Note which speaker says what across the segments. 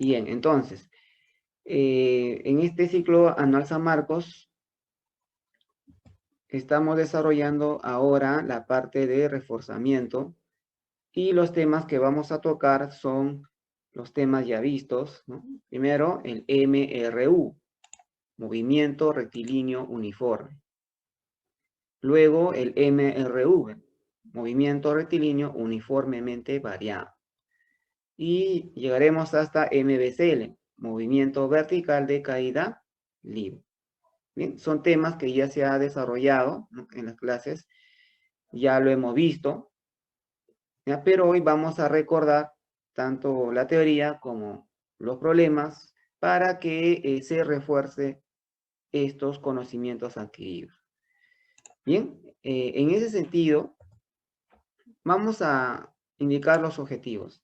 Speaker 1: Bien, entonces, en este ciclo anual San Marcos, estamos desarrollando ahora la parte de reforzamiento y los temas que vamos a tocar son los temas ya vistos, ¿no? Primero, el MRU, movimiento rectilíneo uniforme. Luego, el MRV, movimiento rectilíneo uniformemente variado. Y llegaremos hasta MVCL, movimiento vertical de caída libre. Bien, son temas que ya se ha desarrollado, ¿no?, en las clases, ya lo hemos visto, ¿ya? Pero hoy vamos a recordar tanto la teoría como los problemas para que se refuerce estos conocimientos adquiridos. Bien, en ese sentido, vamos a indicar los objetivos.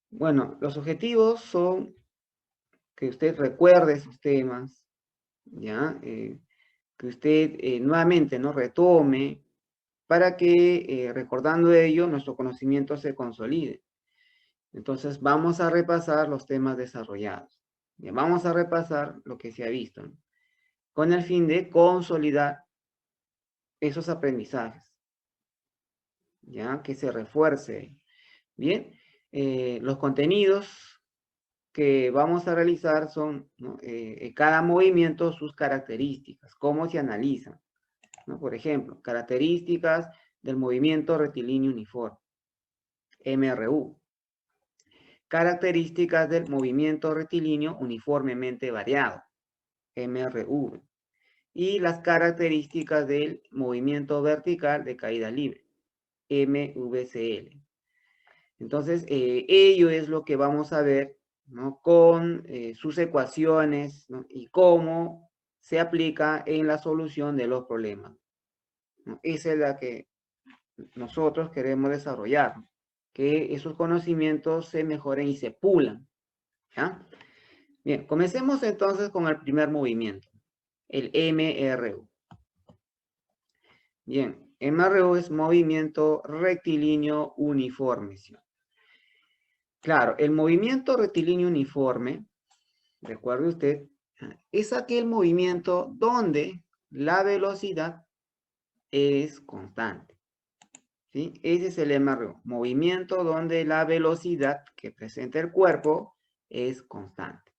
Speaker 1: Bueno, los objetivos son que usted recuerde esos temas, ¿ya? Que usted nuevamente, ¿no?, retome para que recordando ello nuestro conocimiento se consolide. Entonces vamos a repasar los temas desarrollados. Bien, vamos a repasar lo que se ha visto, ¿no?, con el fin de consolidar esos aprendizajes, ¿ya? Que se refuerce. Bien, los contenidos que vamos a realizar son, ¿no?, cada movimiento, sus características, cómo se analizan, ¿no? Por ejemplo, características del movimiento rectilíneo uniforme, MRU. Características del movimiento rectilíneo uniformemente variado, MRV. Y las características del movimiento vertical de caída libre, MVCL. Entonces, ello es lo que vamos a ver, ¿no?, con sus ecuaciones, ¿no?, y cómo se aplica en la solución de los problemas, ¿no? Esa es la que nosotros queremos desarrollar, que esos conocimientos se mejoren y se pulan, ¿ya? Bien, comencemos entonces con el primer movimiento, el MRU. Bien, MRU es movimiento rectilíneo uniforme, ¿sí? Claro, el movimiento rectilíneo uniforme, recuerde usted, es aquel movimiento donde la velocidad es constante, ¿sí? Ese es el MRU, movimiento donde la velocidad que presenta el cuerpo es constante,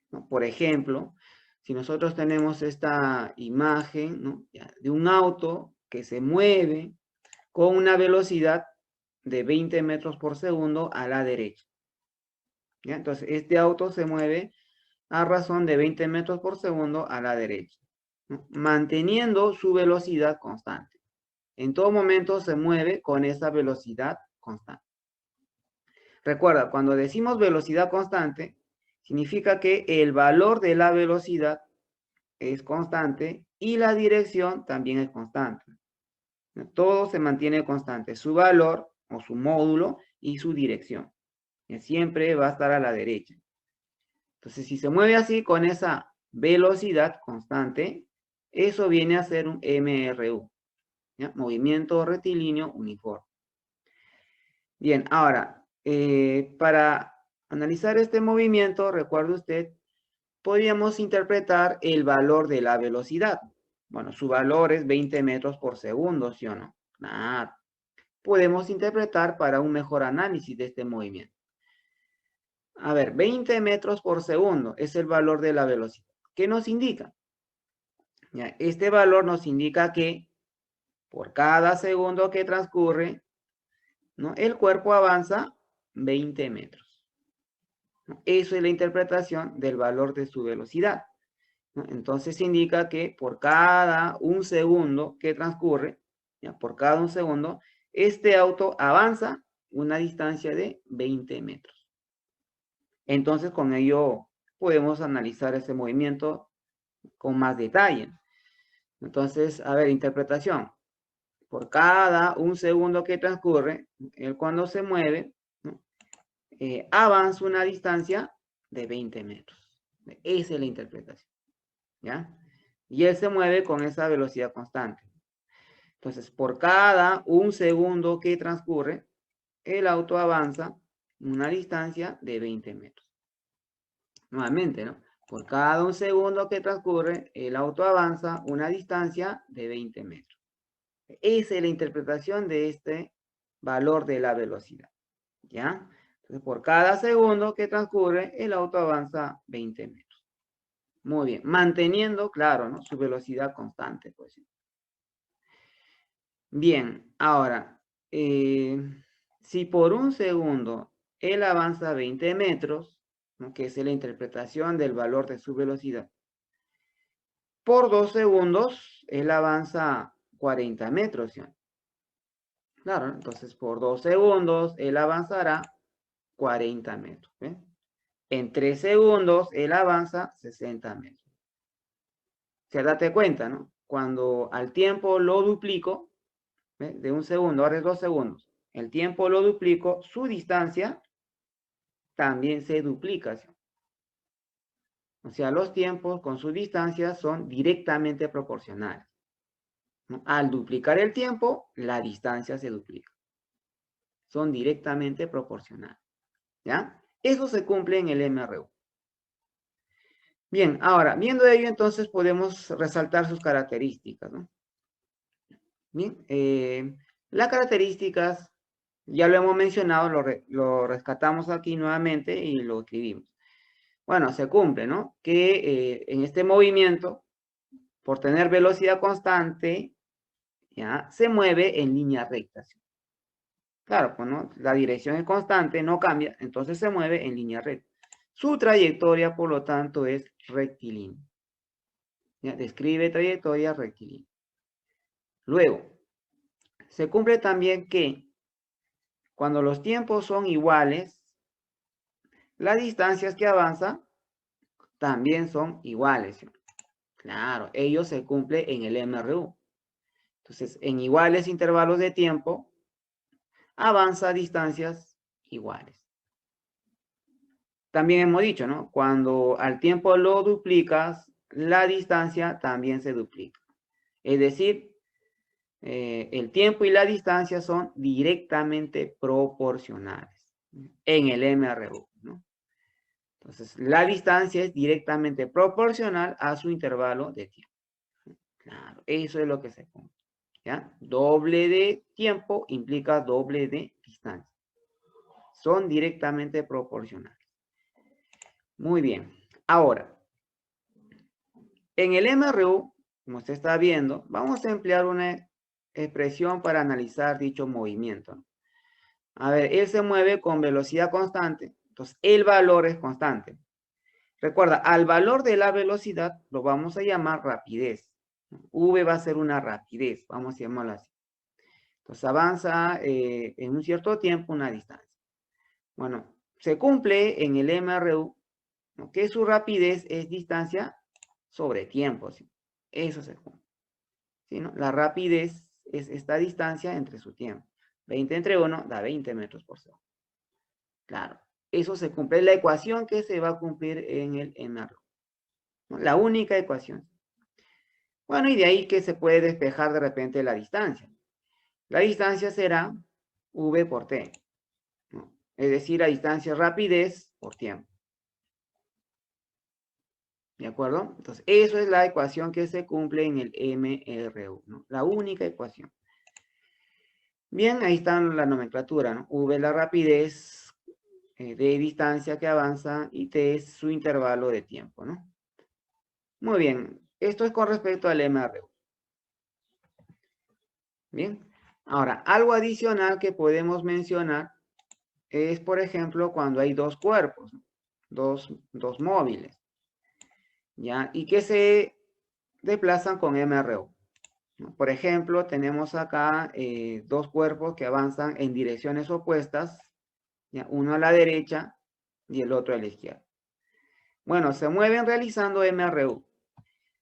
Speaker 1: ¿no? Por ejemplo, si nosotros tenemos esta imagen, ¿no?, de un auto que se mueve con una velocidad de 20 metros por segundo a la derecha, ¿ya? Entonces, este auto se mueve a razón de 20 metros por segundo a la derecha, ¿no?, manteniendo su velocidad constante. En todo momento se mueve con esa velocidad constante. Recuerda, cuando decimos velocidad constante, significa que el valor de la velocidad es constante y la dirección también es constante. Todo se mantiene constante, su valor o su módulo y su dirección. Siempre va a estar a la derecha. Entonces, si se mueve así con esa velocidad constante, eso viene a ser un MRU, ¿ya? Movimiento rectilíneo uniforme. Bien, ahora, para analizar este movimiento, recuerde usted, podríamos interpretar el valor de la velocidad. Bueno, su valor es 20 metros por segundo, ¿sí o no? Nada. Podemos interpretar para un mejor análisis de este movimiento. A ver, 20 metros por segundo es el valor de la velocidad. ¿Qué nos indica? Ya, este valor nos indica que por cada segundo que transcurre, ¿no?, el cuerpo avanza 20 metros. ¿No? Eso es la interpretación del valor de su velocidad, ¿no? Entonces indica que por cada un segundo que transcurre, ¿ya?, por cada un segundo, este auto avanza una distancia de 20 metros. Entonces, con ello podemos analizar ese movimiento con más detalle. Entonces, a ver, interpretación. Por cada un segundo que transcurre, él cuando se mueve, ¿no?, avanza una distancia de 20 metros. Esa es la interpretación, ¿ya? Y él se mueve con esa velocidad constante. Entonces, por cada un segundo que transcurre, el auto avanza una distancia de 20 metros. Nuevamente, ¿no? Por cada un segundo que transcurre, el auto avanza una distancia de 20 metros. Esa es la interpretación de este valor de la velocidad. ¿Ya? Entonces, por cada segundo que transcurre, el auto avanza 20 metros. Muy bien. Manteniendo, claro, ¿no? Su velocidad constante, pues. Bien, ahora, si por un segundo él avanza 20 metros, ¿no? Que es la interpretación del valor de su velocidad, por 2 segundos él avanza 40 metros, ¿sí? Claro, entonces por 2 segundos él avanzará 40 metros. ¿Ve? En 3 segundos él avanza 60 metros. Se date cuenta, ¿no? Cuando al tiempo lo duplico, ¿ve? De un segundo, ahora es 2 segundos. El tiempo lo duplico, su distancia también se duplica. ¿Sí? O sea, los tiempos con su distancia son directamente proporcionales, ¿no? Al duplicar el tiempo, la distancia se duplica. Son directamente proporcionales. ¿Ya? Eso se cumple en el MRU. Bien, ahora, viendo ello, entonces podemos resaltar sus características, ¿no? Bien, las características, ya lo hemos mencionado, lo rescatamos aquí nuevamente y lo escribimos. Bueno, se cumple, ¿no? Que en este movimiento, por tener velocidad constante, ¿ya? Se mueve en línea recta. ¿Sí? Claro, pues, ¿no? La dirección es constante, no cambia, entonces se mueve en línea recta. Su trayectoria, por lo tanto, es rectilínea. ¿Ya? Describe trayectoria rectilínea. Luego, se cumple también que cuando los tiempos son iguales, las distancias que avanza también son iguales. ¿Sí? Claro, ello se cumple en el MRU. Entonces, en iguales intervalos de tiempo, avanza a distancias iguales. También hemos dicho, ¿no? Cuando al tiempo lo duplicas, la distancia también se duplica. Es decir, el tiempo y la distancia son directamente proporcionales en el MRU, ¿no? Entonces, la distancia es directamente proporcional a su intervalo de tiempo. Claro, eso es lo que se cumple. ¿Ya? Doble de tiempo implica doble de distancia. Son directamente proporcionales. Muy bien. Ahora, en el MRU, como usted está viendo, vamos a emplear una expresión para analizar dicho movimiento. A ver, él se mueve con velocidad constante. Entonces, el valor es constante. Recuerda, al valor de la velocidad lo vamos a llamar rapidez. V va a ser una rapidez, vamos a llamarlo así. Entonces, avanza en un cierto tiempo una distancia. Bueno, se cumple en el MRU, ¿no? Que su rapidez es distancia sobre tiempo. ¿Sí? Eso se cumple. ¿Sí, no? La rapidez es esta distancia entre su tiempo. 20 entre 1 da 20 metros por segundo. Claro, eso se cumple. Es la ecuación que se va a cumplir en el MRU. ¿No? La única ecuación. Bueno, y de ahí que se puede despejar de repente la distancia. La distancia será V por T. ¿No? Es decir, la distancia rapidez por tiempo. ¿De acuerdo? Entonces, eso es la ecuación que se cumple en el MRU, ¿no? La única ecuación. Bien, ahí está la nomenclatura, ¿no? V es la rapidez de distancia que avanza y T es su intervalo de tiempo, ¿no? Muy bien, esto es con respecto al MRU. Bien, ahora, algo adicional que podemos mencionar es, por ejemplo, cuando hay dos cuerpos, dos móviles, ¿ya? Y que se desplazan con MRU. ¿No? Por ejemplo, tenemos acá dos cuerpos que avanzan en direcciones opuestas, ¿ya? Uno a la derecha y el otro a la izquierda. Bueno, se mueven realizando MRU.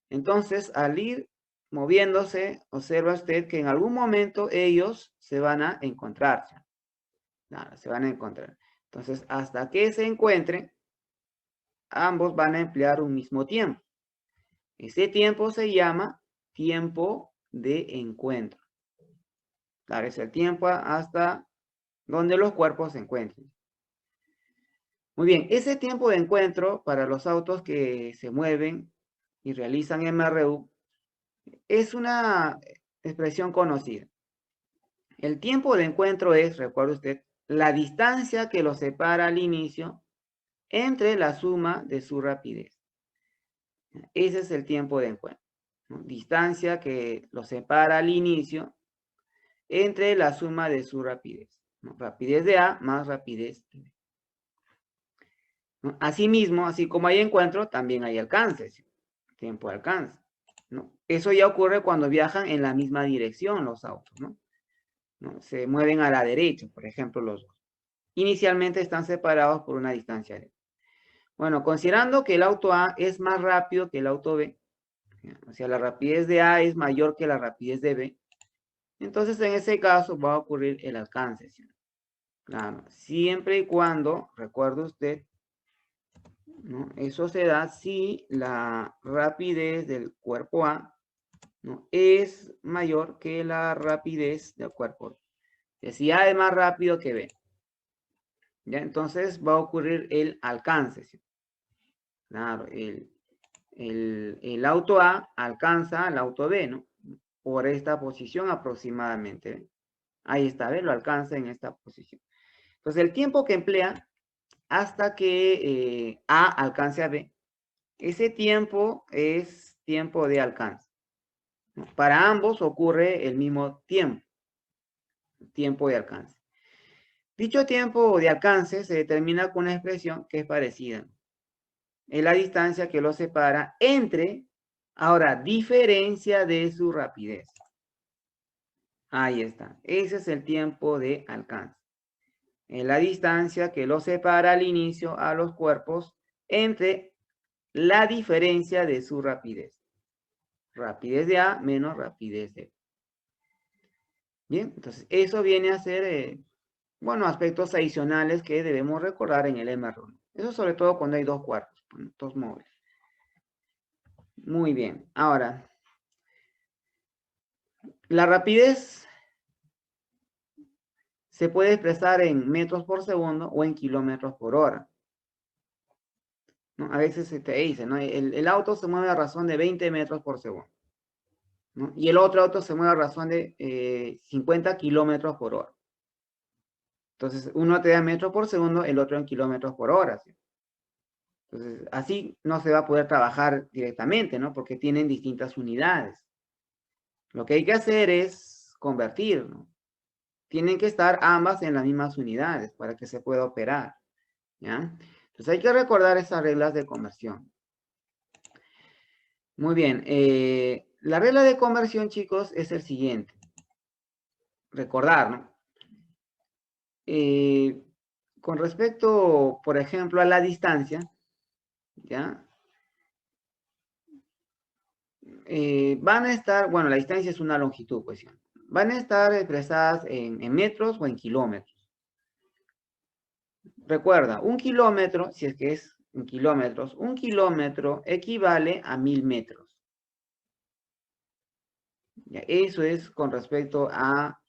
Speaker 1: Entonces, al ir moviéndose, observa usted que en algún momento ellos se van a encontrar. Claro, se van a encontrar. Entonces, hasta que se encuentren, ambos van a emplear un mismo tiempo. Ese tiempo se llama tiempo de encuentro. Claro, es el tiempo hasta donde los cuerpos se encuentren. Muy bien, ese tiempo de encuentro para los autos que se mueven y realizan MRU es una expresión conocida. El tiempo de encuentro es, recuerde usted, la distancia que los separa al inicio entre la suma de su rapidez. Ese es el tiempo de encuentro, ¿no? Distancia que los separa al inicio entre la suma de su rapidez, ¿no? Rapidez de A más rapidez de B, ¿no? Asimismo, así como hay encuentro, también hay alcance, ¿sí? Tiempo de alcance, ¿no? Eso ya ocurre cuando viajan en la misma dirección los autos, ¿no? Se mueven a la derecha, por ejemplo, los dos. Inicialmente están separados por una distancia de. Bueno, considerando que el auto A es más rápido que el auto B, o sea, la rapidez de A es mayor que la rapidez de B, entonces en ese caso va a ocurrir el alcance, ¿sí? Claro, siempre y cuando, recuerde usted, ¿no? Eso se da si la rapidez del cuerpo A, ¿no?, es mayor que la rapidez del cuerpo B. Si A es más rápido que B, ¿ya? Entonces va a ocurrir el alcance, ¿sí? Claro, el auto A alcanza al auto B, ¿no? Por esta posición aproximadamente, ¿eh? Ahí está, ¿ves? Lo alcanza en esta posición. Entonces, el tiempo que emplea hasta que A alcance a B, ese tiempo es tiempo de alcance, ¿no? Para ambos ocurre el mismo tiempo de alcance. Dicho tiempo de alcance se determina con una expresión que es parecida. Es la distancia que los separa entre, ahora, diferencia de su rapidez. Ahí está. Ese es el tiempo de alcance. Es la distancia que los separa al inicio a los cuerpos entre la diferencia de su rapidez. Rapidez de A menos rapidez de B. Bien, entonces eso viene a ser, bueno, aspectos adicionales que debemos recordar en el MRU. Eso sobre todo cuando hay dos cuerpos, dos móviles. Muy bien, ahora, la rapidez se puede expresar en metros por segundo o en kilómetros por hora, ¿no? A veces se te dice, ¿no? El auto se mueve a razón de 20 metros por segundo, ¿no? Y el otro auto se mueve a razón de 50 kilómetros por hora. Entonces, uno te da metros por segundo, el otro en kilómetros por hora, ¿sí? Entonces, así no se va a poder trabajar directamente, ¿no? Porque tienen distintas unidades. Lo que hay que hacer es convertir, ¿no? Tienen que estar ambas en las mismas unidades para que se pueda operar, ¿ya? Entonces, hay que recordar esas reglas de conversión. Muy bien. La regla de conversión, chicos, es el siguiente. Recordar, ¿no? Con respecto, por ejemplo, a la distancia, ¿ya? Van a estar, bueno, la distancia es una longitud, pues, ¿sí? Van a estar expresadas en metros o en kilómetros. Recuerda, un kilómetro, si es que es en kilómetros, un kilómetro equivale a 1000 metros. ¿Ya? Eso es con respecto a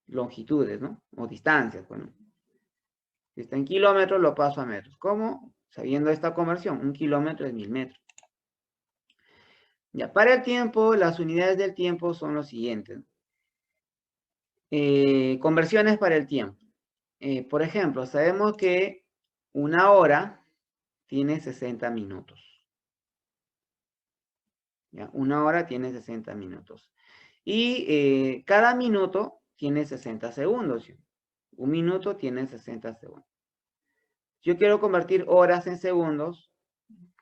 Speaker 1: longitudes, ¿no? O distancias, bueno. Si está en kilómetros, lo paso a metros. ¿Cómo? Sabiendo esta conversión, un kilómetro es 1000 metros. Ya, para el tiempo, las unidades del tiempo son los siguientes. Conversiones para el tiempo. Por ejemplo, sabemos que una hora tiene 60 minutos. ¿Ya? Una hora tiene 60 minutos. Y cada minuto tiene 60 segundos. ¿Sí? Un minuto tiene 60 segundos. Yo quiero convertir horas en segundos.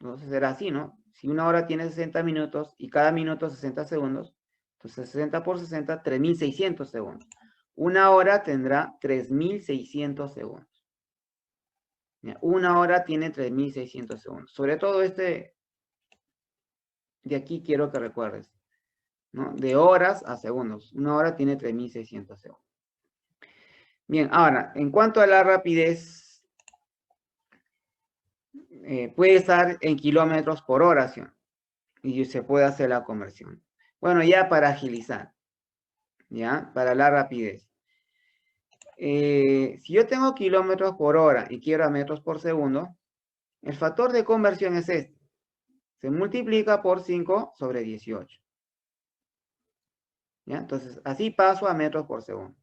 Speaker 1: Entonces será así, ¿no? Si una hora tiene 60 minutos y cada minuto 60 segundos, entonces 60 por 60, 3600 segundos. Una hora tendrá 3600 segundos. Una hora tiene 3600 segundos. Sobre todo de aquí quiero que recuerdes, ¿no? De horas a segundos. Una hora tiene 3600 segundos. Bien, ahora, en cuanto a la rapidez, puede estar en kilómetros por hora, ¿sí? Y se puede hacer la conversión. Bueno, ya para agilizar, ¿ya? Para la rapidez. Si yo tengo kilómetros por hora y quiero a metros por segundo, el factor de conversión es este. Se multiplica por 5 sobre 18. ¿Ya? Entonces, así paso a metros por segundo.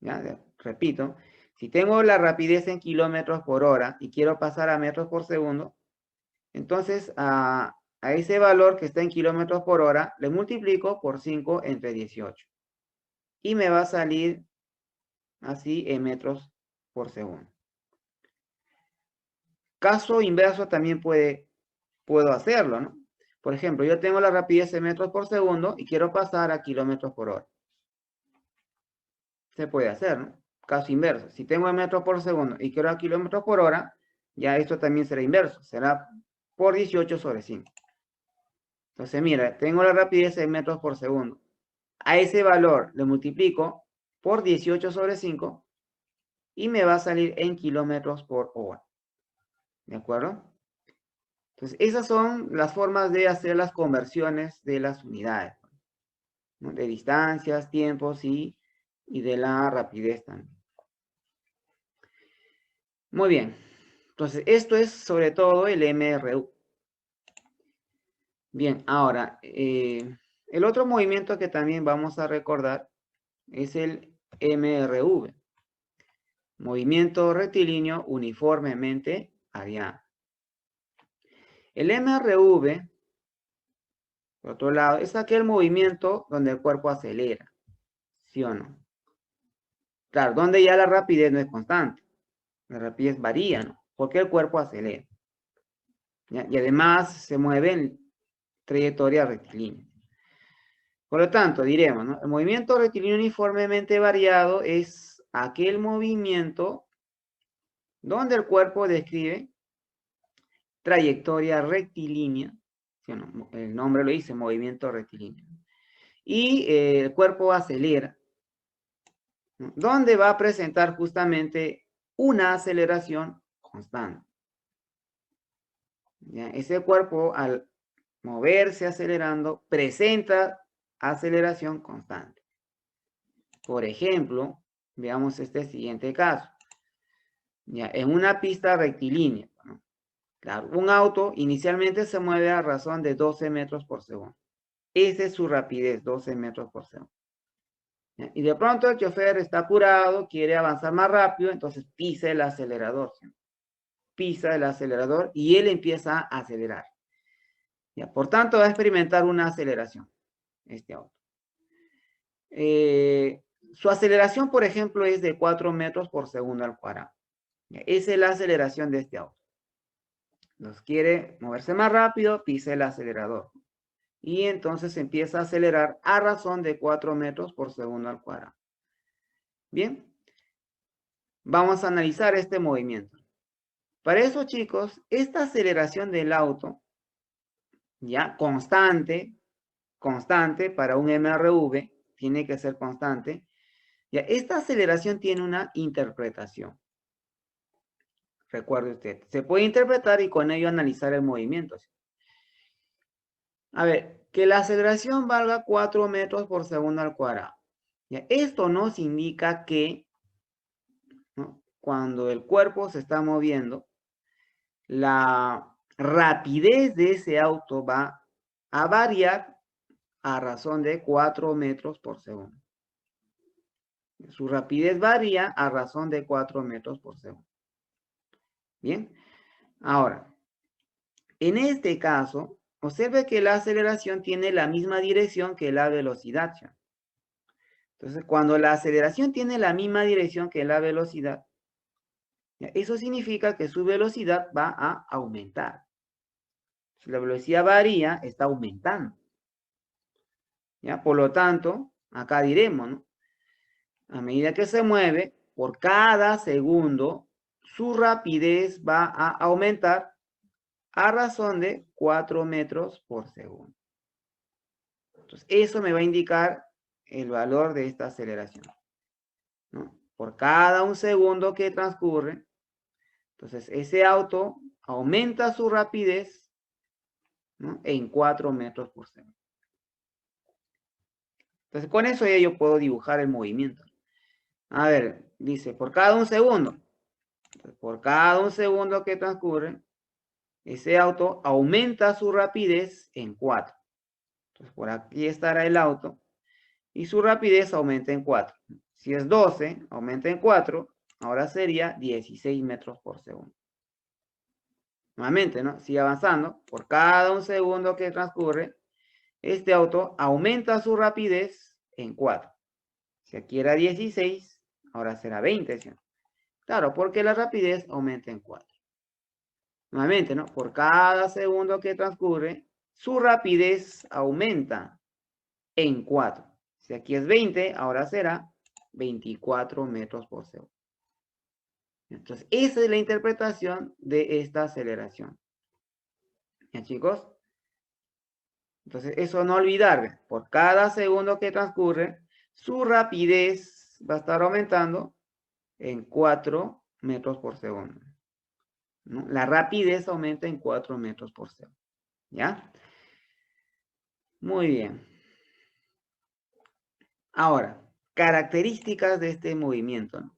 Speaker 1: ¿Ya? Repito, si tengo la rapidez en kilómetros por hora y quiero pasar a metros por segundo, entonces a ese valor que está en kilómetros por hora le multiplico por 5 entre 18. Y me va a salir así en metros por segundo. Caso inverso también puedo hacerlo, ¿no? Por ejemplo, yo tengo la rapidez en metros por segundo y quiero pasar a kilómetros por hora. Se puede hacer, ¿no? Caso inverso. Si tengo en metros por segundo y quiero a kilómetros por hora, ya esto también será inverso. Será por 18 sobre 5. Entonces, mira, tengo la rapidez en metros por segundo. A ese valor le multiplico por 18 sobre 5 y me va a salir en kilómetros por hora. ¿De acuerdo? Entonces, esas son las formas de hacer las conversiones de las unidades, ¿no? De distancias, tiempos y de la rapidez también. Muy bien. Entonces, esto es sobre todo el MRU. Bien, ahora, el otro movimiento que también vamos a recordar es el MRV. Movimiento rectilíneo uniformemente variado. El MRV, por otro lado, es aquel movimiento donde el cuerpo acelera, ¿sí o no? Claro, donde ya la rapidez no es constante. La rapidez varía, ¿no? Porque el cuerpo acelera. ¿Ya? Y además se mueve en trayectoria rectilínea. Por lo tanto, diremos, ¿no? El movimiento rectilíneo uniformemente variado es aquel movimiento donde el cuerpo describe trayectoria rectilínea, ¿sí o no? El nombre lo dice, movimiento rectilíneo. Y el cuerpo acelera, ¿no? Donde va a presentar justamente una aceleración constante. ¿Ya? Ese cuerpo, al moverse acelerando, presenta aceleración constante. Por ejemplo, veamos este siguiente caso. Ya, en una pista rectilínea, ¿no? Claro, un auto inicialmente se mueve a razón de 12 metros por segundo. Esa es su rapidez, 12 metros por segundo. ¿Ya? Y de pronto el chofer está apurado, quiere avanzar más rápido, entonces pisa el acelerador. ¿Sí? Pisa el acelerador y él empieza a acelerar. ¿Ya? Por tanto, va a experimentar una aceleración este auto. Su aceleración, por ejemplo, es de 4 metros por segundo al cuadrado. Esa es la aceleración de este auto. Nos quiere moverse más rápido, pisa el acelerador. Y entonces empieza a acelerar a razón de 4 metros por segundo al cuadrado. Bien. Vamos a analizar este movimiento. Para eso, chicos, esta aceleración del auto, ya constante para un MRV, tiene que ser constante. Ya, esta aceleración tiene una interpretación. Recuerde usted, se puede interpretar y con ello analizar el movimiento. A ver, que la aceleración valga 4 metros por segundo al cuadrado. Ya, esto nos indica que, ¿no?, cuando el cuerpo se está moviendo, la rapidez de ese auto va a variar a razón de 4 metros por segundo. Su rapidez varía a razón de 4 metros por segundo. Bien, ahora, en este caso, observe que la aceleración tiene la misma dirección que la velocidad. Entonces, cuando la aceleración tiene la misma dirección que la velocidad, eso significa que su velocidad va a aumentar. Si la velocidad varía, está aumentando. ¿Ya? Por lo tanto, acá diremos, ¿no? A medida que se mueve, por cada segundo, su rapidez va a aumentar a razón de 4 metros por segundo. Entonces, eso me va a indicar el valor de esta aceleración, ¿no? Por cada un segundo que transcurre, entonces ese auto aumenta su rapidez, ¿no?, en 4 metros por segundo. Entonces, con eso ya yo puedo dibujar el movimiento. A ver, dice, por cada un segundo. Por cada un segundo que transcurre, ese auto aumenta su rapidez en 4. Entonces, por aquí estará el auto y su rapidez aumenta en 4. Si es 12, aumenta en 4, ahora sería 16 metros por segundo. Nuevamente, ¿no? Sigue avanzando. Por cada un segundo que transcurre, este auto aumenta su rapidez en 4. Si aquí era 16, ahora será 20, ¿sí? Claro, porque la rapidez aumenta en 4. Nuevamente, ¿no? Por cada segundo que transcurre, su rapidez aumenta en 4. Si aquí es 20, ahora será 24 metros por segundo. Entonces, esa es la interpretación de esta aceleración. ¿Ya, chicos? Entonces, eso no olvidar. Por cada segundo que transcurre, su rapidez va a estar aumentando en 4 metros por segundo, ¿no? La rapidez aumenta en 4 metros por segundo. ¿Ya? Muy bien. Ahora, características de este movimiento, ¿no?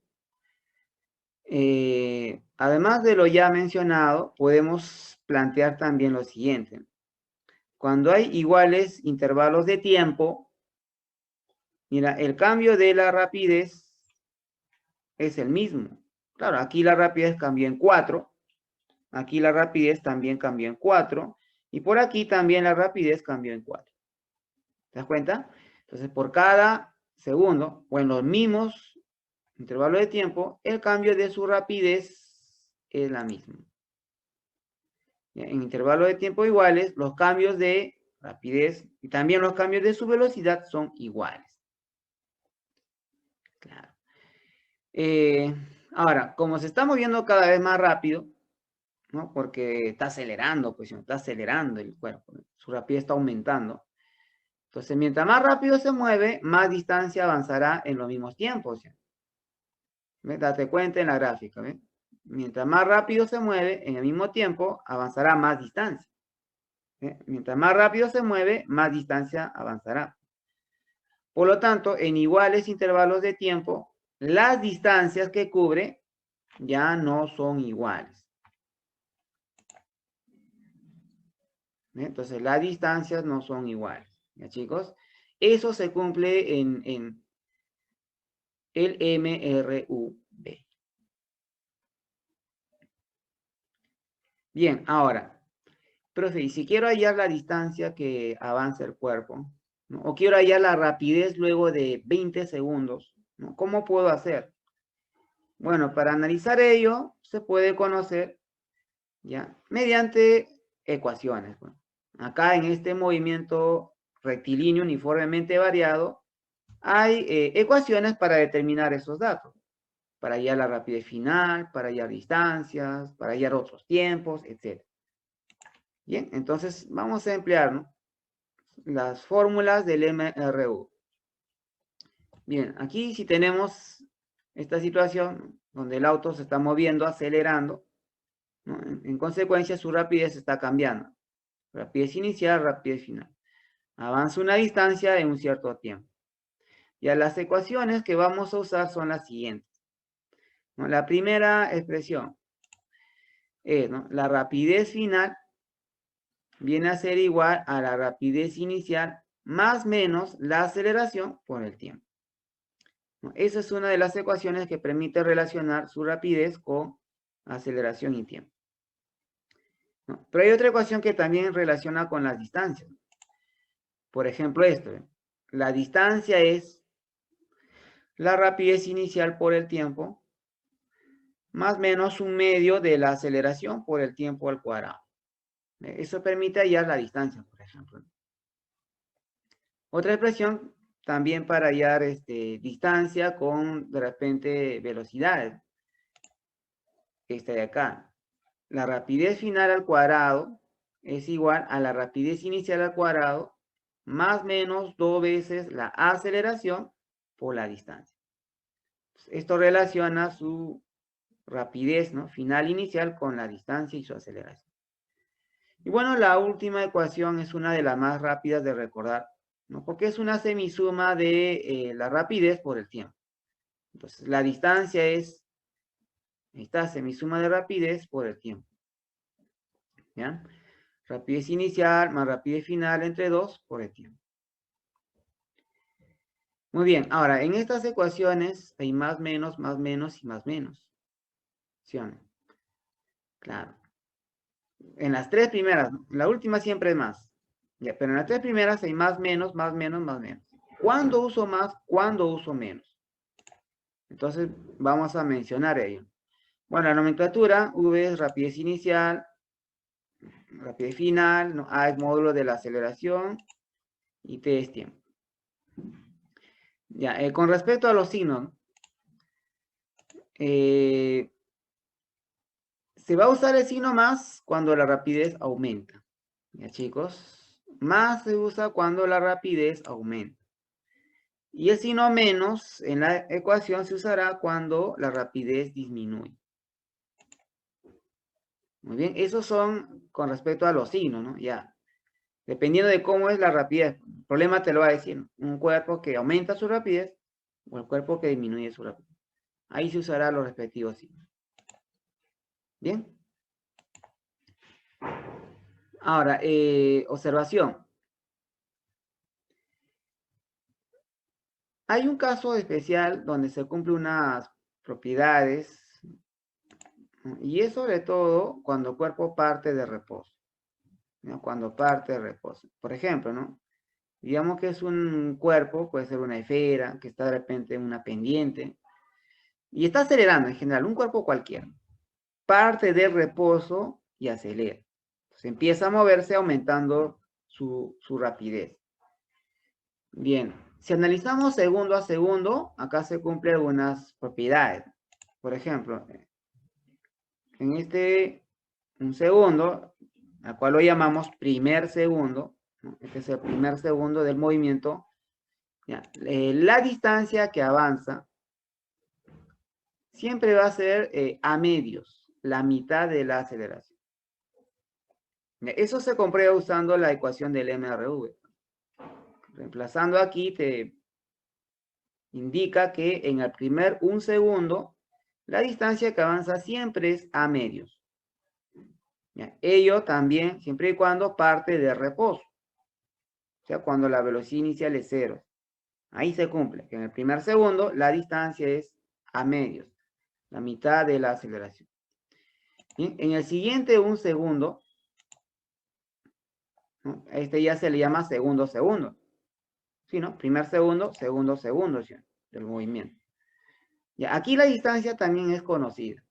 Speaker 1: Además de lo ya mencionado, podemos plantear también lo siguiente. Cuando hay iguales intervalos de tiempo, mira, el cambio de la rapidez es el mismo. Claro, aquí la rapidez cambió en 4, aquí la rapidez también cambió en 4, y por aquí también la rapidez cambió en 4. ¿Te das cuenta? Entonces, por cada segundo, o en los mismos intervalos de tiempo, el cambio de su rapidez es la misma. En intervalos de tiempo iguales, los cambios de rapidez y también los cambios de su velocidad son iguales. Claro. Ahora, como se está moviendo cada vez más rápido, ¿no? Porque está acelerando, pues está acelerando el cuerpo, ¿no? Su rapidez está aumentando. Entonces, mientras más rápido se mueve, más distancia avanzará en los mismos tiempos. ¿Ves? Date cuenta en la gráfica. ¿Ves? Mientras más rápido se mueve, en el mismo tiempo, avanzará más distancia. Mientras más rápido se mueve, más distancia avanzará. Por lo tanto, en iguales intervalos de tiempo, las distancias que cubre ya no son iguales. Entonces, las distancias no son iguales. ¿Ya, chicos? Eso se cumple en el MRUB. Bien, ahora, profe, y si quiero hallar la distancia que avanza el cuerpo, ¿no? O quiero hallar la rapidez luego de 20 segundos, ¿no? ¿Cómo puedo hacer? Bueno, para analizar ello, se puede conocer, ¿ya? Mediante ecuaciones. Bueno, acá en este movimiento rectilíneo uniformemente variado, hay ecuaciones para determinar esos datos, para hallar la rapidez final, para hallar distancias, para hallar otros tiempos, etc. Bien, entonces vamos a emplear, ¿no? Las fórmulas del MRU. Bien, aquí si tenemos esta situación donde el auto se está moviendo, acelerando, ¿no? En consecuencia, su rapidez está cambiando. Rapidez inicial, rapidez final. Avanza una distancia en un cierto tiempo. Ya las ecuaciones que vamos a usar son las siguientes, ¿no? La primera expresión es, ¿no? La rapidez final viene a ser igual a la rapidez inicial más menos la aceleración por el tiempo, ¿no? Esa es una de las ecuaciones que permite relacionar su rapidez con aceleración y tiempo, ¿no? Pero hay otra ecuación que también relaciona con las distancias. Por ejemplo, esto, ¿eh? La distancia es la rapidez inicial por el tiempo más menos un medio de la aceleración por el tiempo al cuadrado. Eso permite hallar la distancia, por ejemplo. Otra expresión también para hallar distancia con, de repente, velocidad. Esta de acá. La rapidez final al cuadrado es igual a la rapidez inicial al cuadrado más menos 2 veces la aceleración por la distancia. Esto relaciona su rapidez, ¿no? Final inicial con la distancia y su aceleración. Y bueno, la última ecuación es una de las más rápidas de recordar, ¿no? Porque es una semisuma de la rapidez por el tiempo. Entonces, la distancia es esta semisuma de rapidez por el tiempo. ¿Ya? Rapidez inicial más rapidez final entre 2 por el tiempo. Muy bien, ahora, en estas ecuaciones hay más, menos y más menos. ¿Sí o no? Claro. En las tres primeras, la última siempre es más. Ya, pero en las tres primeras hay más, menos, más, menos, más, menos. ¿Cuándo uso más? ¿Cuándo uso menos? Entonces, vamos a mencionar ello. Bueno, la nomenclatura, V es rapidez inicial, rapidez final, ¿no? A es módulo de la aceleración y T es tiempo. Ya, con respecto a los signos, se va a usar el signo más cuando la rapidez aumenta. Ya, chicos, más se usa cuando la rapidez aumenta. Y el signo menos en la ecuación se usará cuando la rapidez disminuye. Muy bien, esos son con respecto a los signos, ¿no? Ya, dependiendo de cómo es la rapidez. El problema te lo va a decir, ¿no? Un cuerpo que aumenta su rapidez o el cuerpo que disminuye su rapidez. Ahí se usará los respectivos signos. Bien. Ahora, observación. Hay un caso especial donde se cumplen unas propiedades, ¿no? Y es sobre todo cuando el cuerpo parte de reposo, ¿no? Cuando parte de reposo. Por ejemplo, ¿no? Digamos que es un cuerpo, puede ser una esfera, que está de repente en una pendiente, y está acelerando en general, un cuerpo cualquiera. Parte de reposo y acelera. Entonces empieza a moverse aumentando su rapidez. Bien, si analizamos segundo a segundo, acá se cumplen algunas propiedades. Por ejemplo, en un segundo, al cual lo llamamos primer segundo, ¿no? Este es el primer segundo del movimiento. ¿Ya? La distancia que avanza siempre va a ser a medios, la mitad de la aceleración. ¿Ya? Eso se comprueba usando la ecuación del MRV. Reemplazando aquí te indica que en el primer un segundo, la distancia que avanza siempre es a medios. ¿Ya? Ello también, siempre y cuando parte de reposo. O sea, cuando la velocidad inicial es 0. Ahí se cumple, que en el primer segundo la distancia es a medios, la mitad de la aceleración. Bien, en el siguiente un segundo, ¿no? Este ya se le llama segundo segundo. ¿Sí, no? Primer segundo, segundo segundo, ¿sí? Del movimiento. Ya, aquí la distancia también es conocida.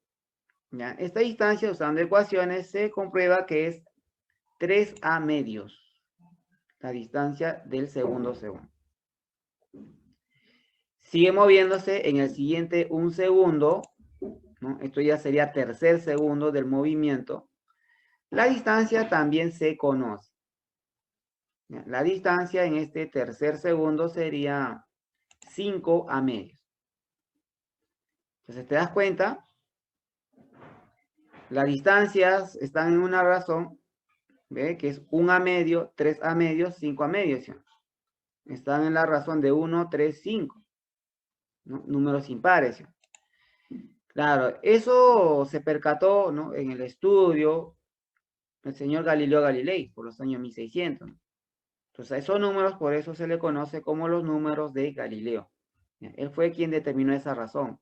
Speaker 1: ¿Ya? Esta distancia, usando ecuaciones, se comprueba que es 3a medios. La distancia del segundo segundo. Sigue moviéndose en el siguiente un segundo, ¿no? Esto ya sería tercer segundo del movimiento. La distancia también se conoce. ¿Ya? La distancia en este tercer segundo sería 5a medios. Entonces, ¿te das cuenta? Las distancias están en una razón, ¿ve? Que es 1a medio, 3a medios, 5a medios. ¿Sí? Están en la razón de 1, 3, 5. ¿No? Números impares. ¿Sí? Claro, eso se percató, ¿no? En el estudio el señor Galileo Galilei por los años 1600. ¿No? Entonces, a esos números, por eso se le conoce como los números de Galileo. Él fue quien determinó esa razón.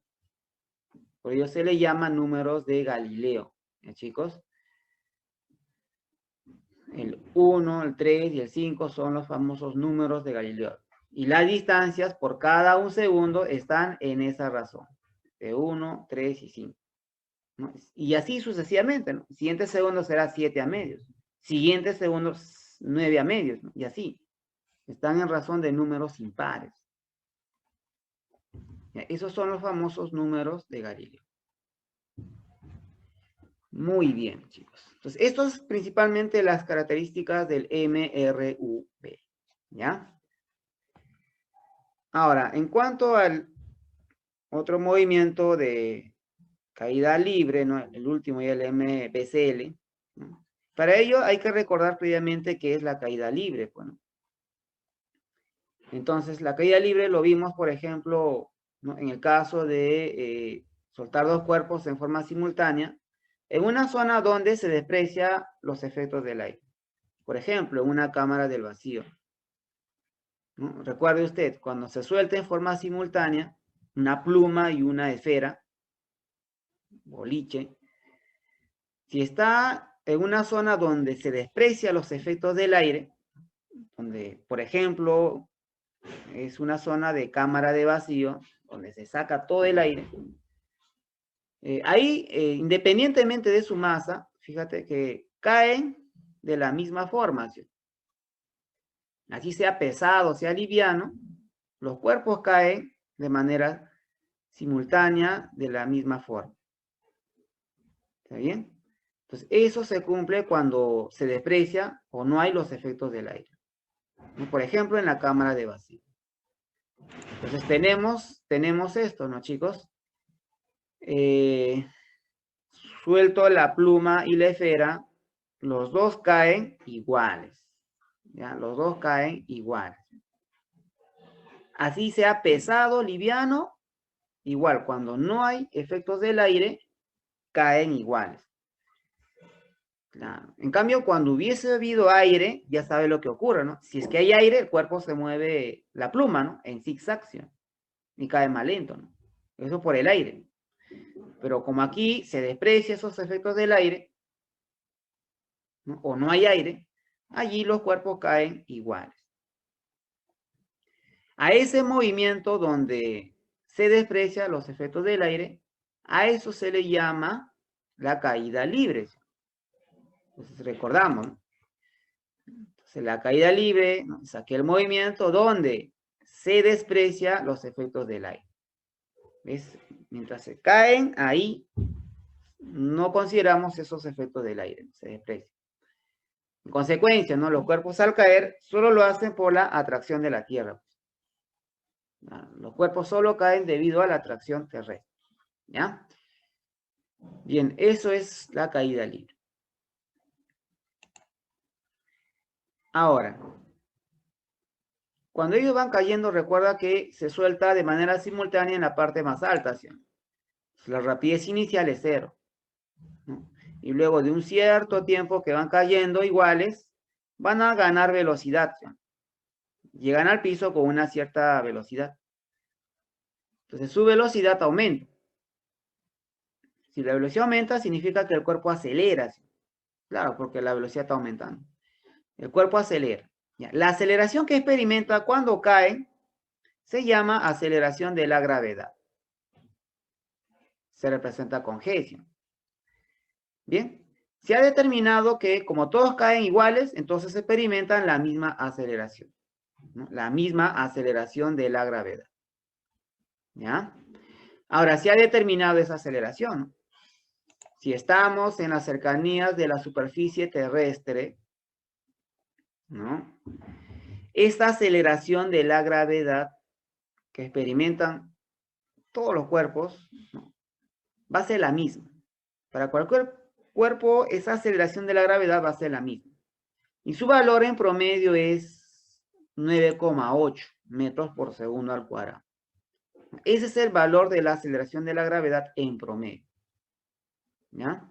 Speaker 1: Por ello se le llama números de Galileo. Chicos, el 1, el 3 y el 5 son los famosos números de Galileo. Y las distancias por cada un segundo están en esa razón. De 1, 3 y 5. ¿No? Y así sucesivamente, ¿no? Siguiente segundo será 7 a medios. Siguiente segundo, 9 a medios, ¿no? Y así. Están en razón de números impares. ¿Ya? Esos son los famosos números de Galileo. Muy bien, chicos. Entonces, esto es principalmente las características del MRV. ¿Ya? Ahora, en cuanto al otro movimiento de caída libre, ¿no? El último y el MBCL, ¿no? Para ello hay que recordar previamente qué es la caída libre. Bueno. Entonces, la caída libre lo vimos, por ejemplo, ¿no? En el caso de soltar dos cuerpos en forma simultánea, en una zona donde se desprecia los efectos del aire. Por ejemplo, en una cámara del vacío, ¿no? Recuerde usted, cuando se suelta en forma simultánea una pluma y una esfera, boliche, si está en una zona donde se desprecia los efectos del aire, donde, por ejemplo, es una zona de cámara de vacío, donde se saca todo el aire, ahí, independientemente de su masa, fíjate que caen de la misma forma, ¿sí? Así sea pesado, sea liviano, los cuerpos caen de manera simultánea de la misma forma. ¿Está bien? Entonces, eso se cumple cuando se desprecia o no hay los efectos del aire. Por ejemplo, en la cámara de vacío. Entonces, tenemos esto, ¿no, chicos? Suelto la pluma y la esfera, los dos caen iguales. ¿Ya? Los dos caen iguales. Así sea pesado, liviano, igual, cuando no hay efectos del aire, caen iguales. Claro. En cambio, cuando hubiese habido aire, ya sabe lo que ocurre, ¿no? Si es que hay aire, el cuerpo se mueve la pluma, ¿no? En zigzag, y cae más lento, ¿no? Eso por el aire. Pero como aquí se desprecia esos efectos del aire, ¿no? O no hay aire, allí los cuerpos caen iguales. A ese movimiento donde se desprecia los efectos del aire, a eso se le llama la caída libre. Entonces recordamos, ¿no? Entonces la caída libre, ¿no? Es aquel movimiento donde se desprecia los efectos del aire. ¿Ves? Mientras se caen, ahí no consideramos esos efectos del aire, se desprecia. En consecuencia, ¿no? Los cuerpos al caer solo lo hacen por la atracción de la Tierra. Los cuerpos solo caen debido a la atracción terrestre. ¿Ya? Bien, eso es la caída libre. Ahora, cuando ellos van cayendo, recuerda que se suelta de manera simultánea en la parte más alta, ¿sí? La rapidez inicial es 0, ¿no? Y luego de un cierto tiempo que van cayendo iguales, van a ganar velocidad, ¿sí? Llegan al piso con una cierta velocidad. Entonces su velocidad aumenta. Si la velocidad aumenta, significa que el cuerpo acelera, ¿sí? Claro, porque la velocidad está aumentando. El cuerpo acelera. ¿Ya? La aceleración que experimenta cuando cae se llama aceleración de la gravedad. Se representa con G, ¿sí? Bien, se ha determinado que como todos caen iguales, entonces experimentan la misma aceleración, ¿no? La misma aceleración de la gravedad. ¿Ya? Ahora, se ha determinado esa aceleración, ¿no? Si estamos en las cercanías de la superficie terrestre, ¿no? Esta aceleración de la gravedad que experimentan todos los cuerpos, ¿no? Va a ser la misma. Para cualquier cuerpo, esa aceleración de la gravedad va a ser la misma. Y su valor en promedio es 9,8 metros por segundo al cuadrado. Ese es el valor de la aceleración de la gravedad en promedio. ¿Ya?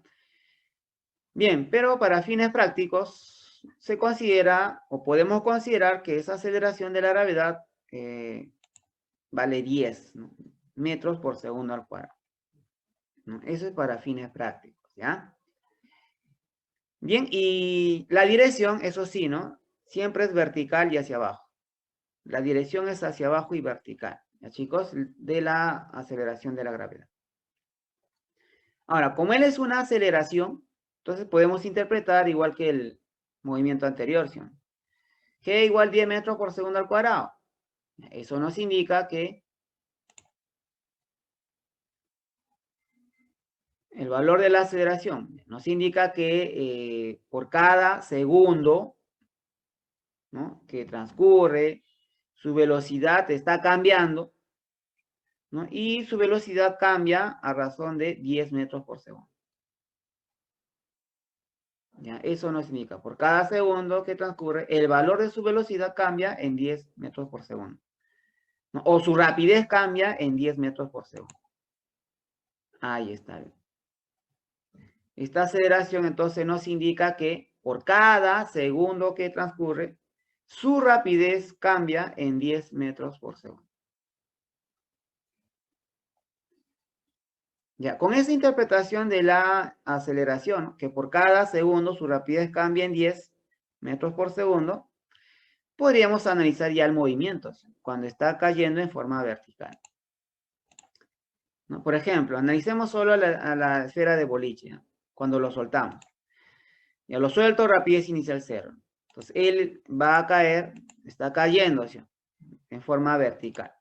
Speaker 1: Bien, pero para fines prácticos se considera o podemos considerar que esa aceleración de la gravedad vale 10, ¿no? Metros por segundo al cuadrado, ¿no? Eso es para fines prácticos, ¿ya? Bien, y la dirección, eso sí, ¿no? Siempre es vertical y hacia abajo. La dirección es hacia abajo y vertical, ¿ya, chicos? De la aceleración de la gravedad. Ahora, como él es una aceleración, entonces podemos interpretar igual que el movimiento anterior, ¿sí? G igual 10 metros por segundo al cuadrado. Eso nos indica que el valor de la aceleración nos indica que por cada segundo, ¿no?, que transcurre, su velocidad está cambiando, ¿no? Y su velocidad cambia a razón de 10 metros por segundo. ¿Ya? Eso nos indica, por cada segundo que transcurre, el valor de su velocidad cambia en 10 metros por segundo. ¿no? O su rapidez cambia en 10 metros por segundo. Ahí está. Esta aceleración entonces nos indica que por cada segundo que transcurre, su rapidez cambia en 10 metros por segundo. Ya, con esa interpretación de la aceleración, que por cada segundo su rapidez cambia en 10 metros por segundo, podríamos analizar ya el movimiento, cuando está cayendo en forma vertical. ¿No? Por ejemplo, analicemos solo a la esfera de boliche, ¿no? Cuando lo soltamos. Ya lo suelto, rapidez inicial 0. Entonces, él va a caer, está cayendo, ¿sí? En forma vertical.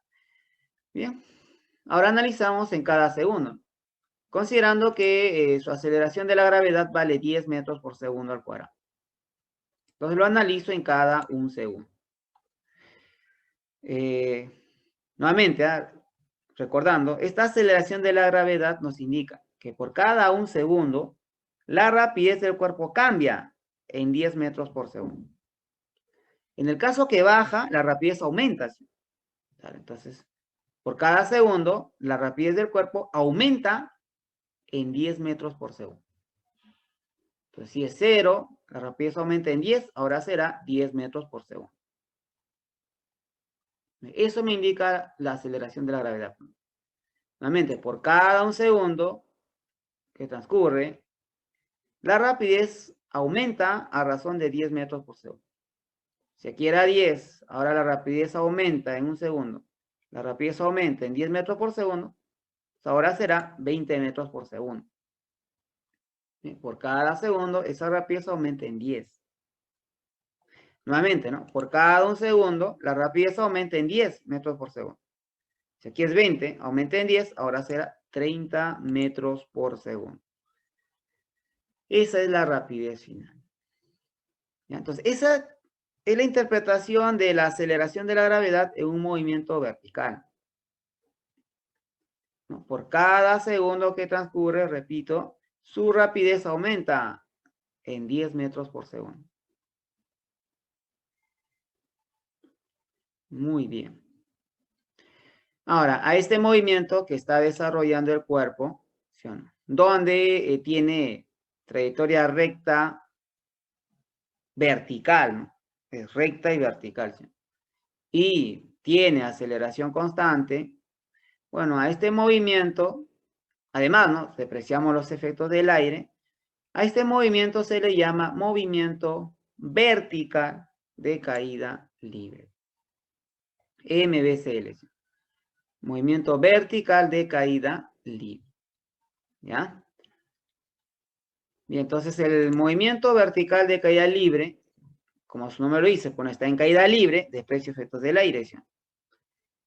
Speaker 1: Bien, ahora analizamos en cada segundo, considerando que su aceleración de la gravedad vale 10 metros por segundo al cuadrado. Entonces lo analizo en cada un segundo. Nuevamente, recordando, esta aceleración de la gravedad nos indica que por cada un segundo, la rapidez del cuerpo cambia en 10 metros por segundo. En el caso que baja, la rapidez aumenta. Entonces, por cada segundo, la rapidez del cuerpo aumenta en 10 metros por segundo. Entonces, si es 0, la rapidez aumenta en 10, ahora será 10 metros por segundo. Eso me indica la aceleración de la gravedad. Nuevamente, por cada un segundo que transcurre, la rapidez aumenta a razón de 10 metros por segundo. Si aquí era 10, ahora la rapidez aumenta en un segundo. La rapidez aumenta en 10 metros por segundo, ahora será 20 metros por segundo. Por cada segundo, esa rapidez aumenta en 10. Nuevamente, ¿no? Por cada un segundo, la rapidez aumenta en 10 metros por segundo. Si aquí es 20, aumenta en 10, ahora será 30 metros por segundo. Esa es la rapidez final. ¿Ya? Entonces, esa es la interpretación de la aceleración de la gravedad en un movimiento vertical. ¿No? Por cada segundo que transcurre, repito, su rapidez aumenta en 10 metros por segundo. Muy bien. Ahora, a este movimiento que está desarrollando el cuerpo, ¿sí o no? Donde tiene trayectoria recta, vertical, ¿no? Es recta y vertical, ¿sí? Y tiene aceleración constante. Bueno, a este movimiento, además, ¿no? Si apreciamos los efectos del aire, a este movimiento se le llama movimiento vertical de caída libre. MVCL. ¿Sí? Movimiento vertical de caída libre. ¿Ya? Bien, entonces el movimiento vertical de caída libre, como su nombre lo dice, cuando está en caída libre, desprecio efectos del aire. ¿Sí?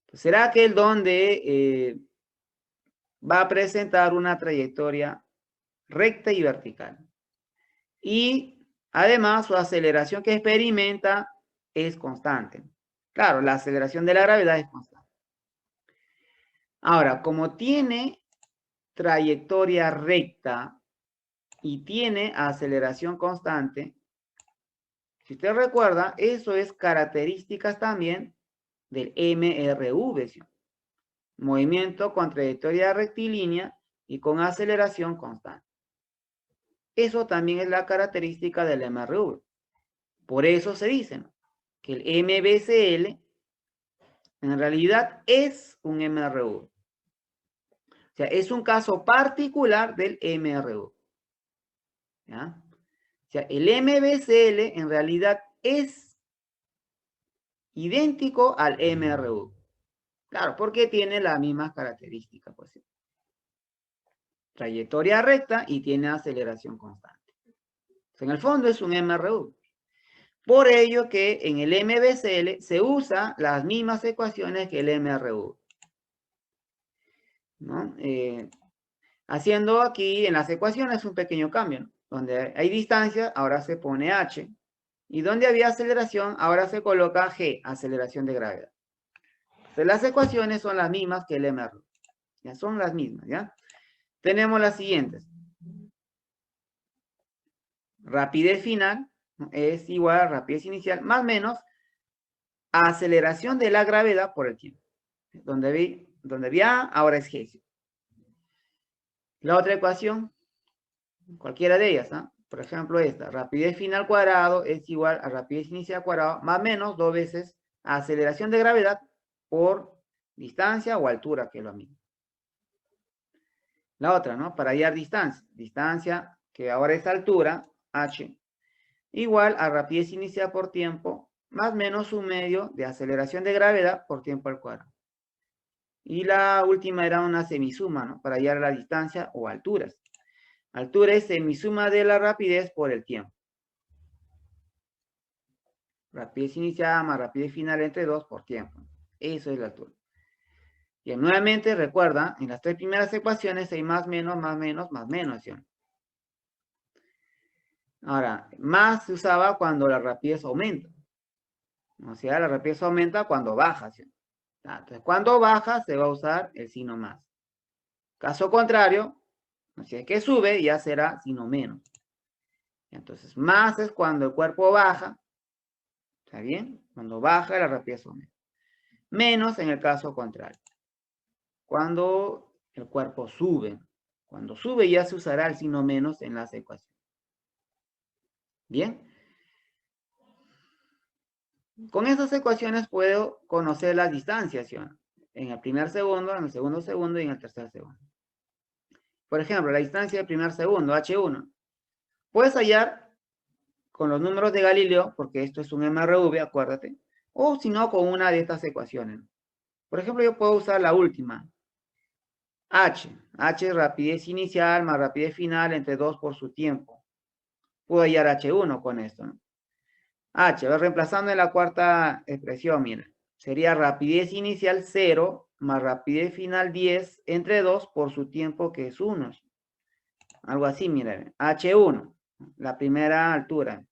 Speaker 1: Pues será aquel donde va a presentar una trayectoria recta y vertical. Y además su aceleración que experimenta es constante. Claro, la aceleración de la gravedad es constante. Ahora, como tiene trayectoria recta y tiene aceleración constante, si usted recuerda, eso es características también del MRV, ¿sí? Movimiento con trayectoria rectilínea y con aceleración constante. Eso también es la característica del MRV. Por eso se dice, ¿no?, que el MVCL en realidad es un MRV. O sea, es un caso particular del MRV. ¿Ya? O sea, el MVCL en realidad es idéntico al MRV. Claro, porque tiene las mismas características, pues. Trayectoria recta y tiene aceleración constante. En el fondo es un MRV. Por ello que en el MVCL se usan las mismas ecuaciones que el MRV. ¿No? Haciendo aquí en las ecuaciones un pequeño cambio, ¿no? Donde hay distancia, ahora se pone h. Y donde había aceleración, ahora se coloca g, aceleración de gravedad. Entonces, las ecuaciones son las mismas que el MRV. Ya son las mismas, ¿ya? Tenemos las siguientes. Rapidez final es igual a rapidez inicial más menos aceleración de la gravedad por el tiempo. Donde vi A, ahora es G. La otra ecuación, cualquiera de ellas, ¿ah? Por ejemplo, esta, rapidez final al cuadrado es igual a rapidez inicial al cuadrado, más o menos 2 veces aceleración de gravedad por distancia o altura, que es lo mismo. La otra, ¿no? Para hallar distancia. Distancia, que ahora es altura, h, igual a rapidez inicial por tiempo, más o menos un medio de aceleración de gravedad por tiempo al cuadrado. Y la última era una semisuma, ¿no? Para hallar la distancia o alturas. Altura es semisuma de la rapidez por el tiempo. Rapidez inicial más rapidez final entre 2 por tiempo. Eso es la altura. Y nuevamente, recuerda, en las tres primeras ecuaciones hay más, menos, más, menos, más, menos. ¿Sí? Ahora, más se usaba cuando la rapidez aumenta. O sea, la rapidez aumenta cuando baja. ¿Sí? Entonces, cuando baja se va a usar el signo más. Caso contrario, si es que sube, ya será signo menos. Entonces, más es cuando el cuerpo baja. ¿Está bien? Cuando baja, la rapidez aumenta. Menos en el caso contrario. Cuando el cuerpo sube. Cuando sube ya se usará el signo menos en las ecuaciones. Bien. Con estas ecuaciones puedo conocer las distancias, ¿sí? En el primer segundo, en el segundo segundo y en el tercer segundo. Por ejemplo, la distancia del primer segundo, h1. Puedes hallar con los números de Galileo, porque esto es un MRV, acuérdate, o si no, con una de estas ecuaciones. Por ejemplo, yo puedo usar la última. H es rapidez inicial más rapidez final entre 2 por su tiempo. Puedo hallar H1 con esto, ¿no? H, va reemplazando en la cuarta expresión, mira. Sería rapidez inicial 0 más rapidez final 10 entre 2 por su tiempo que es 1. Algo así, mira. H1, la primera altura.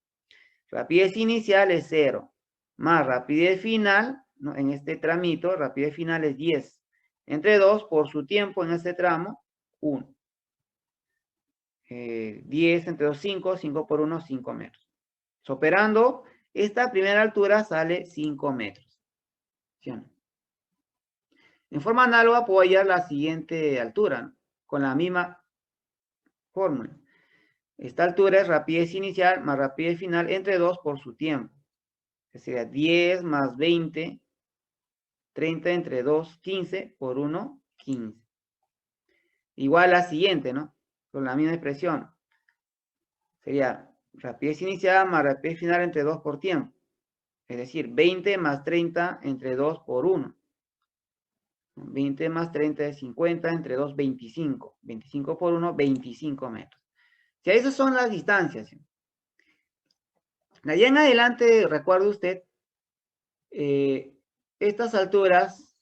Speaker 1: Rapidez inicial es 0 más rapidez final, ¿no? En este tramito, rapidez final es 10. Entre 2 por su tiempo en este tramo, 1. 10 entre 2, 5. 5 por 1, 5 metros. Operando, esta primera altura sale 5 metros. ¿Sí? En forma análoga puedo hallar la siguiente altura, ¿no? Con la misma fórmula. Esta altura es rapidez inicial más rapidez final entre 2 por su tiempo. Que sería 10 más 20, 30 entre 2, 15 por 1, 15. Igual la siguiente, ¿no? Con la misma expresión. Sería rapidez inicial más rapidez final entre 2 por tiempo. Es decir, 20 más 30 entre 2 por 1. 20 más 30 es 50, entre 2, 25. 25 por 1, 25 metros. Si esas son las distancias. De allá en adelante, recuerde usted, estas alturas,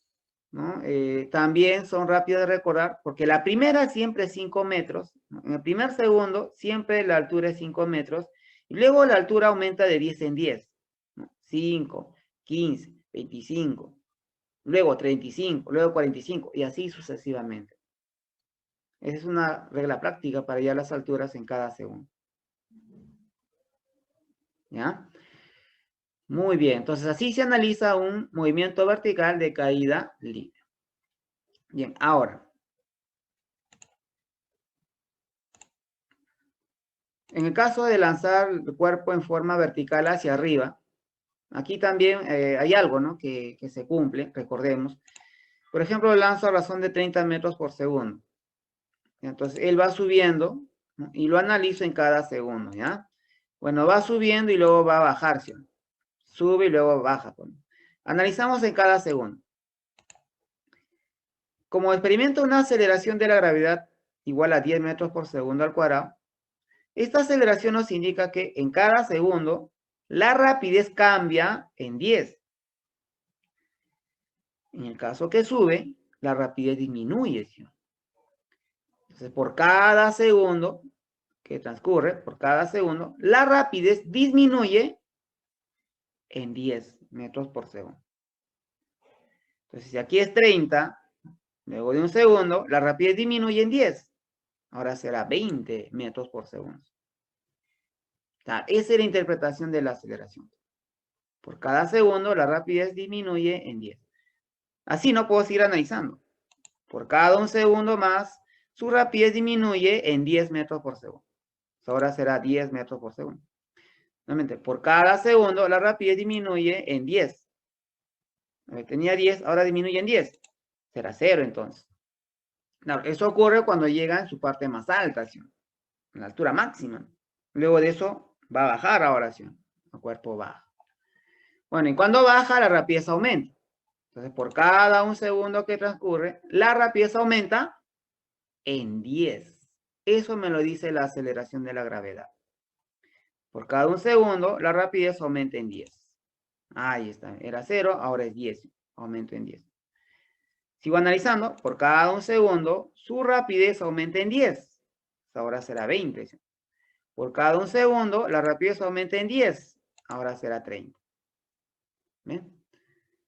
Speaker 1: ¿no? También son rápidas de recordar, porque la primera siempre es 5 metros. ¿No? En el primer segundo, siempre la altura es 5 metros. Y luego la altura aumenta de 10 en 10. ¿No? 5, 15, 25. Luego 35, luego 45, y así sucesivamente. Esa es una regla práctica para hallar las alturas en cada segundo. ¿Ya? Muy bien, entonces así se analiza un movimiento vertical de caída libre. Bien, ahora. En el caso de lanzar el cuerpo en forma vertical hacia arriba, aquí también hay algo, ¿no? que se cumple, recordemos. Por ejemplo, lanzo a razón de 30 metros por segundo. Entonces, él va subiendo, ¿no? Y lo analizo en cada segundo, ¿ya? Bueno, va subiendo y luego va a bajarse. Sube y luego baja. Pues. Analizamos en cada segundo. Como experimenta una aceleración de la gravedad igual a 10 metros por segundo al cuadrado, esta aceleración nos indica que en cada segundo la rapidez cambia en 10. En el caso que sube, la rapidez disminuye. ¿Sí? Entonces, por cada segundo que transcurre, por cada segundo, la rapidez disminuye en 10 metros por segundo. Entonces, si aquí es 30, luego de un segundo, la rapidez disminuye en 10. Ahora será 20 metros por segundo. O sea, esa es la interpretación de la aceleración. Por cada segundo, la rapidez disminuye en 10. Así no puedo seguir analizando. Por cada un segundo más, su rapidez disminuye en 10 metros por segundo. Ahora será 10 metros por segundo. Nuevamente, por cada segundo, la rapidez disminuye en 10. Tenía 10, ahora disminuye en 10. Será 0 entonces. Claro, eso ocurre cuando llega en su parte más alta, ¿sí? En la altura máxima. Luego de eso, va a bajar ahora, ¿sí? El cuerpo baja. Bueno, y cuando baja, la rapidez aumenta. Entonces, por cada un segundo que transcurre, la rapidez aumenta en 10. Eso me lo dice la aceleración de la gravedad. Por cada un segundo, la rapidez aumenta en 10. Ahí está. Era 0, ahora es 10. Aumento en 10. Sigo analizando. Por cada un segundo, su rapidez aumenta en 10. Ahora será 20. Por cada un segundo, la rapidez aumenta en 10. Ahora será 30. ¿Ven?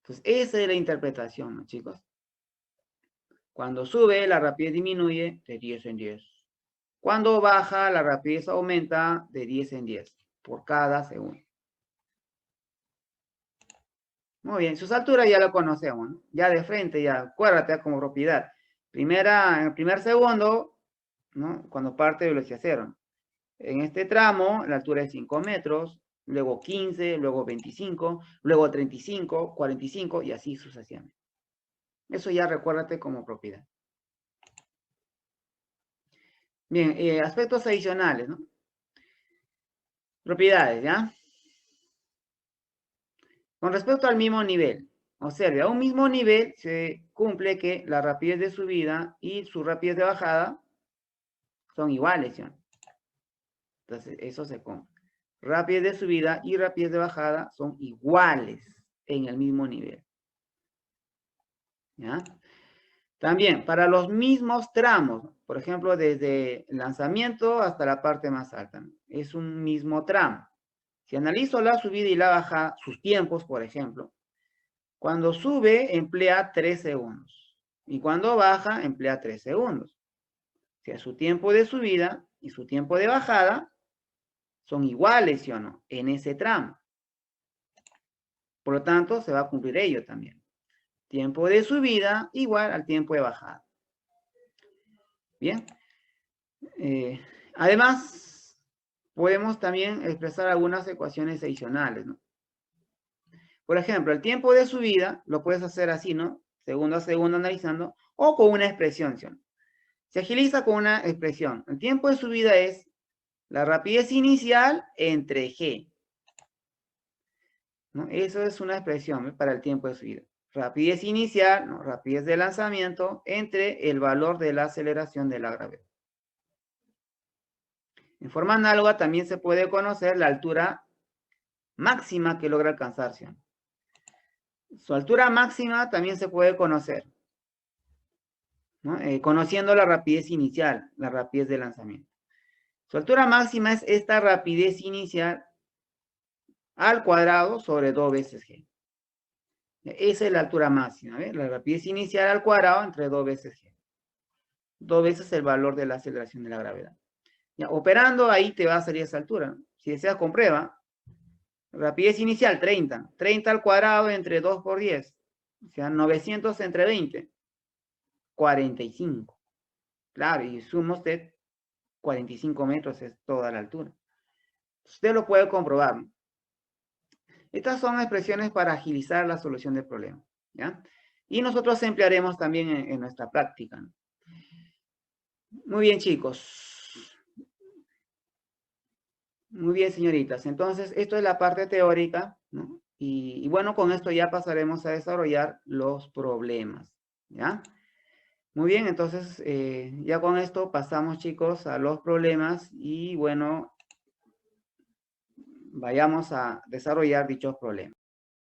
Speaker 1: Entonces, esa es la interpretación, ¿no, chicos? Cuando sube, la rapidez disminuye de 10 en 10. Cuando baja, la rapidez aumenta de 10 en 10 por cada segundo. Muy bien, sus alturas ya lo conocemos, ¿no? Ya de frente, ya acuérdate como propiedad. En el primer segundo, ¿no? Cuando parte de velocidad cero. En este tramo, la altura es 5 metros, luego 15, luego 25, luego 35, 45 y así sucesivamente. Eso ya recuérdate como propiedad. Bien, aspectos adicionales, ¿no? Propiedades, ¿ya? Con respecto al mismo nivel, observe, a un mismo nivel se cumple que la rapidez de subida y su rapidez de bajada son iguales, ¿sí? Entonces, eso se cumple. Rapidez de subida y rapidez de bajada son iguales en el mismo nivel. ¿Ya? También, para los mismos tramos, por ejemplo, desde el lanzamiento hasta la parte más alta, ¿no? Es un mismo tramo. Si analizo la subida y la bajada, sus tiempos, por ejemplo, cuando sube emplea 3 segundos y cuando baja emplea 3 segundos. O sea, su tiempo de subida y su tiempo de bajada son iguales, ¿sí o no? En ese tramo. Por lo tanto, se va a cumplir ello también. Tiempo de subida igual al tiempo de bajada. Bien. Además, podemos también expresar algunas ecuaciones adicionales, ¿no? Por ejemplo, el tiempo de subida lo puedes hacer así, ¿no? Segundo a segundo analizando, o con una expresión, ¿sí? Se agiliza con una expresión. El tiempo de subida es la rapidez inicial entre g, ¿no? Eso es una expresión, ¿no? Para el tiempo de subida. Rapidez inicial, ¿no? Rapidez de lanzamiento entre el valor de la aceleración de la gravedad. En forma análoga también se puede conocer la altura máxima que logra alcanzar, ¿sí? Su altura máxima también se puede conocer, ¿no? Conociendo la rapidez inicial, la rapidez de lanzamiento. Su altura máxima es esta rapidez inicial al cuadrado sobre 2 veces g. Esa es la altura máxima, ¿ves? La rapidez inicial al cuadrado entre 2 veces g. 2 veces el valor de la aceleración de la gravedad. Ya, operando ahí te va a salir esa altura, ¿no? Si deseas comprueba, rapidez inicial 30. 30 al cuadrado entre 2 por 10. O sea, 900 entre 20. 45. Claro, y suma usted 45 metros es toda la altura. Usted lo puede comprobar, ¿no? Estas son expresiones para agilizar la solución del problema, ¿ya? Y nosotros emplearemos también en nuestra práctica, ¿no? Muy bien, chicos. Muy bien, señoritas. Entonces, esto es la parte teórica, ¿no? Y bueno, con esto ya pasaremos a desarrollar los problemas, ¿ya? Muy bien, entonces ya con esto pasamos, chicos, a los problemas y bueno, vayamos a desarrollar dichos problemas.